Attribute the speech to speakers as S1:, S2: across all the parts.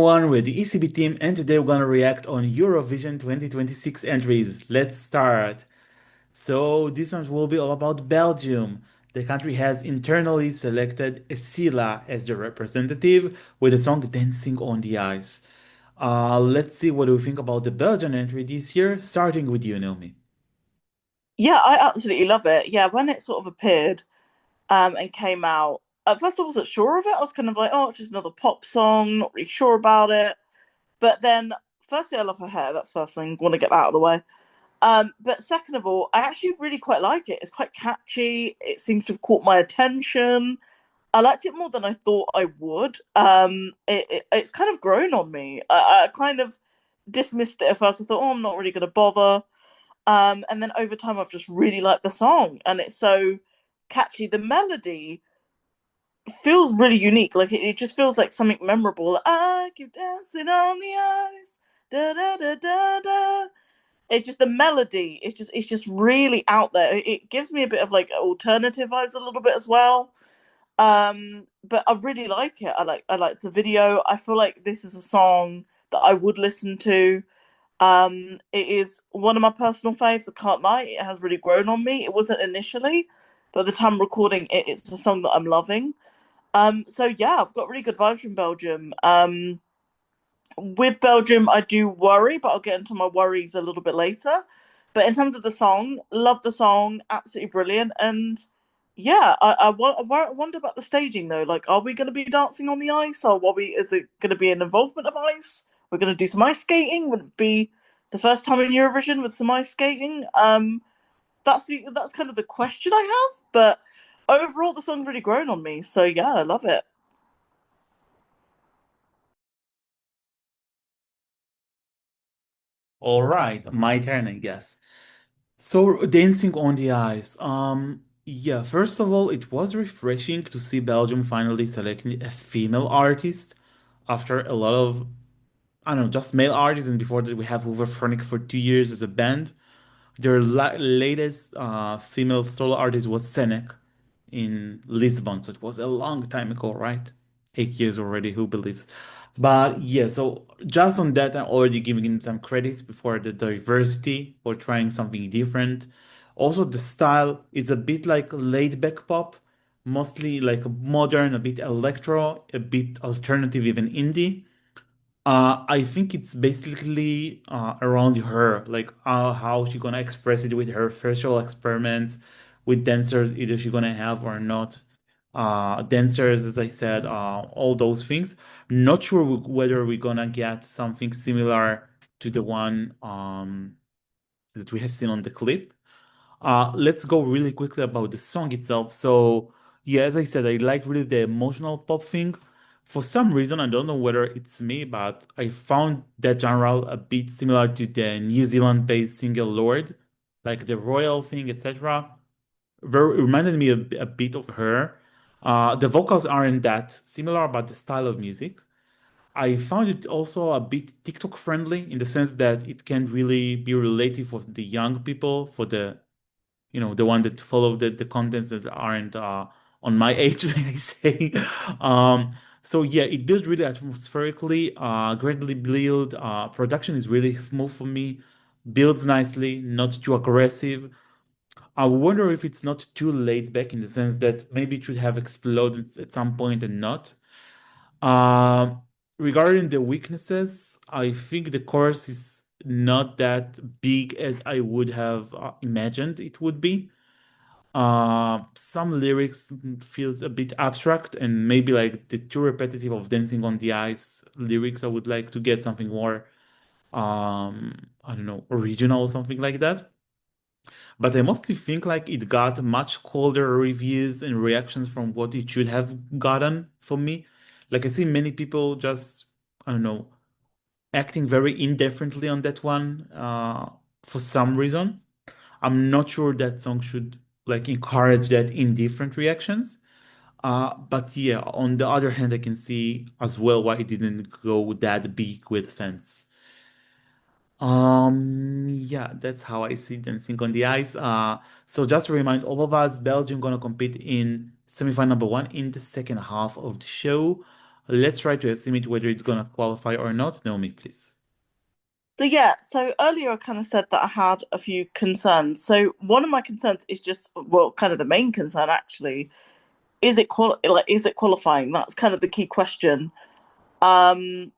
S1: everyone, we're the ECB team, and today we're gonna react on Eurovision 2026 entries. Let's start. So this one will be all about Belgium. The country has internally selected ESSYLA as the representative with the song Dancing on the Ice. Let's see what do we think about the Belgian entry this year, starting with you, Naomi.
S2: Yeah, I absolutely love it. Yeah, when it sort of appeared and came out, at first I wasn't sure of it. I was kind of like, oh, it's just another pop song, not really sure about it. But then, firstly, I love her hair. That's the first thing. Want to get that out of the way. But second of all, I actually really quite like it. It's quite catchy. It seems to have caught my attention. I liked it more than I thought I would. It's kind of grown on me. I kind of dismissed it at first. I thought, oh, I'm not really going to bother. And then over time, I've just really liked the song, and it's so catchy. The melody feels really unique. Like it just feels like something memorable. Like, I keep dancing on the ice, da da da da da. It's just the melody. It's just really out there. It gives me a bit of like alternative vibes a little bit as well. But I really like it. I like the video. I feel like this is a song that I would listen to. It is one of my personal faves. I can't lie. It has really grown on me. It wasn't initially, but the time recording it, it's a song that I'm loving. So yeah, I've got really good vibes from Belgium. With Belgium, I do worry, but I'll get into my worries a little bit later. But in terms of the song, love the song, absolutely brilliant. And yeah, I wonder about the staging though. Like, are we going to be dancing on the ice, or are we? Is it going to be an involvement of ice? We're going to do some ice skating. Would it be the first time in Eurovision with some ice skating? That's kind of the question I have. But overall, the song's really grown on me. So yeah, I love it.
S1: All right, my turn, I guess. So dancing on the ice. Yeah, first of all, it was refreshing to see Belgium finally selecting a female artist after a lot of, I don't know, just male artists. And before that, we have Hooverphonic for 2 years as a band. Their la latest female solo artist was Senec in Lisbon. So it was a long time ago, right? 8 years already, who believes? But yeah, so just on that, I'm already giving him some credit before the diversity or trying something different. Also, the style is a bit like laid back pop, mostly like modern, a bit electro, a bit alternative, even indie. I think it's basically around her, like how she gonna express it with her virtual experiments with dancers, either she gonna have or not. Dancers, as I said, all those things. Not sure whether we're gonna get something similar to the one that we have seen on the clip. Let's go really quickly about the song itself. So, yeah, as I said, I like really the emotional pop thing. For some reason, I don't know whether it's me, but I found that genre a bit similar to the New Zealand-based single Lord, like the royal thing, etc. Very it reminded me a bit of her. The vocals aren't that similar, but the style of music. I found it also a bit TikTok friendly in the sense that it can really be related for the young people, for the the one that follow the contents that aren't on my age, may I say. So yeah, it built really atmospherically, greatly built. Production is really smooth for me, builds nicely, not too aggressive. I wonder if it's not too laid back in the sense that maybe it should have exploded at some point and not. Um, Regarding the weaknesses, I think the chorus is not that big as I would have imagined it would be. Some lyrics feels a bit abstract and maybe like the too repetitive of Dancing on the Ice lyrics. I would like to get something more, I don't know, original or something like that. But I mostly think like it got much colder reviews and reactions from what it should have gotten for me. Like I see many people just, I don't know, acting very indifferently on that one, for some reason. I'm not sure that song should like encourage that indifferent reactions. But yeah, on the other hand, I can see as well why it didn't go that big with fans. Yeah, that's how I see Dancing on the Ice. So just to remind all of us, Belgium gonna compete in semifinal number one in the second half of the show. Let's try to estimate whether it's gonna qualify or not. Naomi, please.
S2: So yeah, so earlier I kind of said that I had a few concerns. So one of my concerns is just, well, kind of the main concern actually, is it qualifying? That's kind of the key question. Um,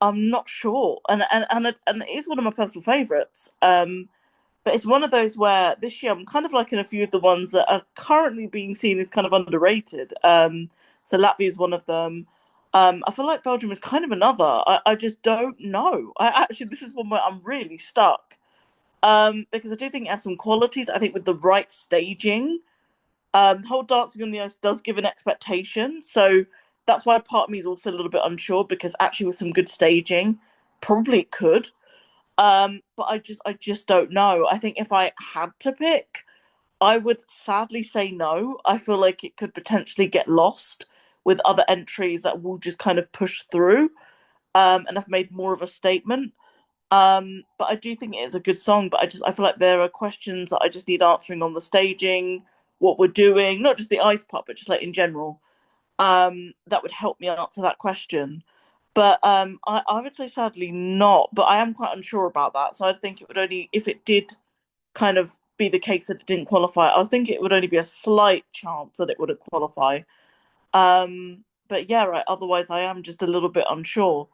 S2: I'm not sure, and it is one of my personal favourites. But it's one of those where this year I'm kind of liking a few of the ones that are currently being seen as kind of underrated. So Latvia is one of them. I feel like Belgium is kind of another. I just don't know. This is one where I'm really stuck. Because I do think it has some qualities. I think with the right staging, the whole dancing on the ice does give an expectation. So that's why part of me is also a little bit unsure because actually with some good staging, probably it could. But I just don't know. I think if I had to pick, I would sadly say no. I feel like it could potentially get lost with other entries that will just kind of push through and have made more of a statement. But I do think it is a good song, but I feel like there are questions that I just need answering on the staging, what we're doing, not just the ice part, but just like in general. That would help me answer that question. But I would say sadly not, but I am quite unsure about that. So I think it would only, if it did kind of be the case that it didn't qualify, I think it would only be a slight chance that it wouldn't qualify. But yeah, right. Otherwise, I am just a little bit unsure.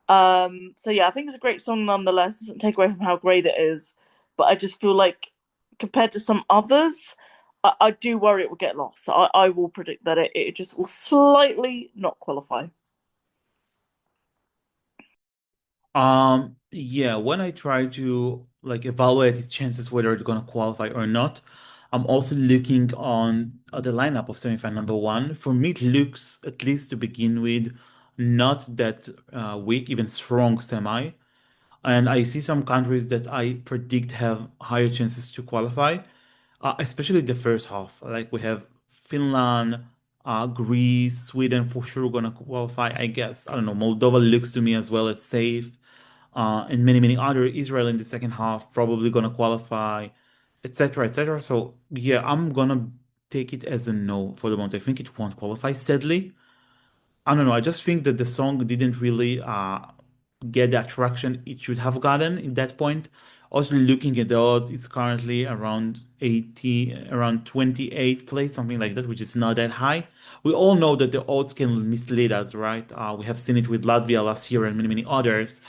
S2: So yeah, I think it's a great song nonetheless. Doesn't take away from how great it is, but I just feel like compared to some others, I do worry it will get lost. So I will predict that it just will slightly not qualify.
S1: Yeah, when I try to like evaluate its chances whether it's gonna qualify or not, I'm also looking on the lineup of semifinal number one. For me, it looks, at least to begin with, not that weak, even strong semi. And I see some countries that I predict have higher chances to qualify, especially the first half. Like we have Finland, Greece, Sweden for sure gonna qualify, I guess. I don't know. Moldova looks to me as well as safe, and many, many other. Israel in the second half probably gonna qualify, etc., etc. So yeah, I'm gonna take it as a no for the moment. I think it won't qualify, sadly. I don't know. I just think that the song didn't really get the attraction it should have gotten in that point. Also, looking at the odds, it's currently around 80, around 28 place, something like that, which is not that high. We all know that the odds can mislead us, right? We have seen it with Latvia last year and many, many others.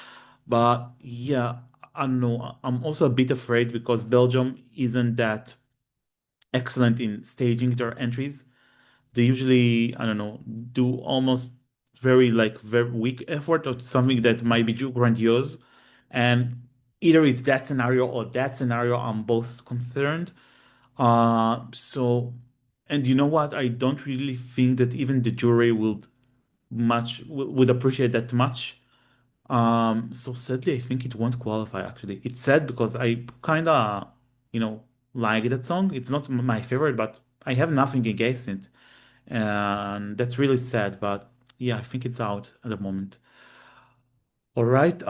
S1: But yeah, I don't know. I'm also a bit afraid because Belgium isn't that excellent in staging their entries. They usually, I don't know, do almost very weak effort or something that might be too grandiose. And either it's that scenario or that scenario, I'm both concerned. And you know what? I don't really think that even the jury would appreciate that much. So sadly, I think it won't qualify actually. It's sad because I kinda, you know, like that song. It's not my favorite, but I have nothing against it. And that's really sad, but yeah, I think it's out at the moment. All right,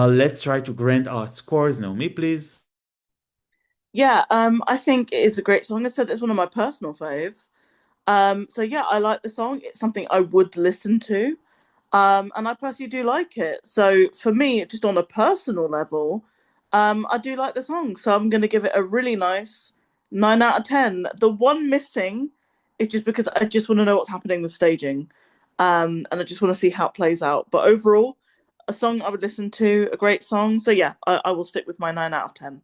S1: let's try to grant our scores. Naomi, please.
S2: Yeah, I think it is a great song. I said it's one of my personal faves. So yeah, I like the song. It's something I would listen to. And I personally do like it. So for me, just on a personal level, I do like the song. So I'm gonna give it a really nice 9 out of 10. The one missing is just because I just want to know what's happening with staging. And I just want to see how it plays out. But overall, a song I would listen to, a great song. So yeah, I will stick with my 9 out of 10.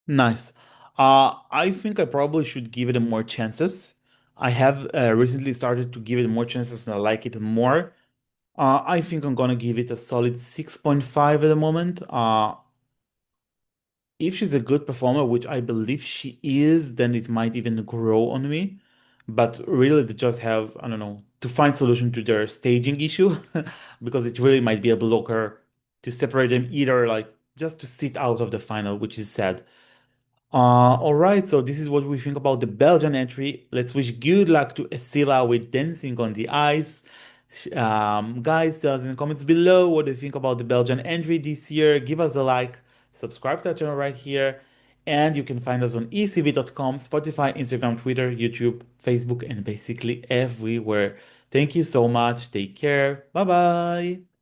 S1: Nice. I think I probably should give it more chances. I have recently started to give it more chances and I like it more. I think I'm gonna give it a solid 6.5 at the moment. If she's a good performer, which I believe she is, then it might even grow on me. But really, they just have, I don't know, to find solution to their staging issue because it really might be a blocker to separate them either like just to sit out of the final, which is sad. All right, so this is what we think about the Belgian entry. Let's wish good luck to ESSYLA with Dancing on the Ice. Guys, tell us in the comments below what do you think about the Belgian entry this year. Give us a like, subscribe to our channel right here, And you can find us on ecv.com, Spotify, Instagram, Twitter, YouTube, Facebook, and basically everywhere. Thank you so much. Take care. Bye bye.